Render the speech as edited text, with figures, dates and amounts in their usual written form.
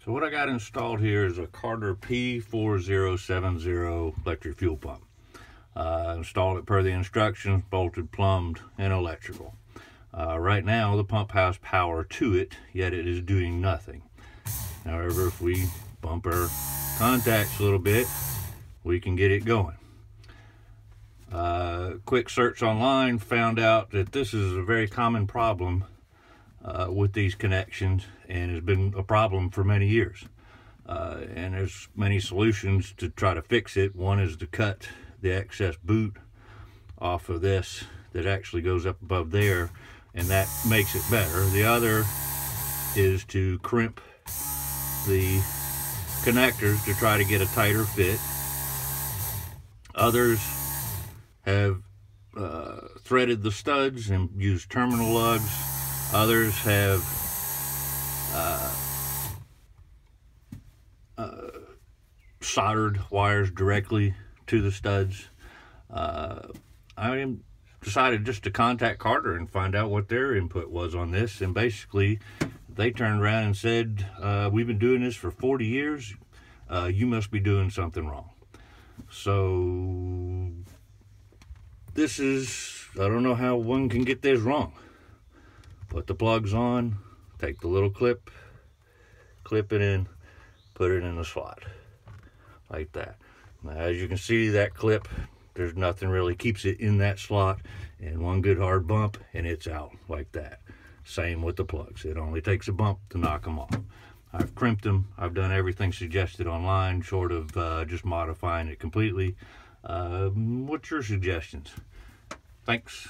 So what I got installed here is a Carter P4070 electric fuel pump. Installed it per the instructions, bolted, plumbed, and electrical. Right now the pump has power to it, yet it is doing nothing. However, if we bump our contacts a little bit, we can get it going. Quick search online found out that this is a very common problem with these connections, and has been a problem for many years. And there's many solutions to try to fix it. One is to cut the excess boot off of this that actually goes up above there, and that makes it better. The other is to crimp the connectors to try to get a tighter fit. Others have threaded the studs and used terminal lugs. Others have soldered wires directly to the studs. I decided just to contact Carter and find out what their input was on this, and basically they turned around and said, we've been doing this for 40 years, you must be doing something wrong. So this is, I don't know how one can get this wrong. Put the plugs on, take the little clip, clip it in, put it in the slot, like that. Now, as you can see, that clip, there's nothing really keeps it in that slot, and one good hard bump and it's out like that. Same with the plugs. It only takes a bump to knock them off. I've crimped them. I've done everything suggested online, short of just modifying it completely. What's your suggestions? Thanks.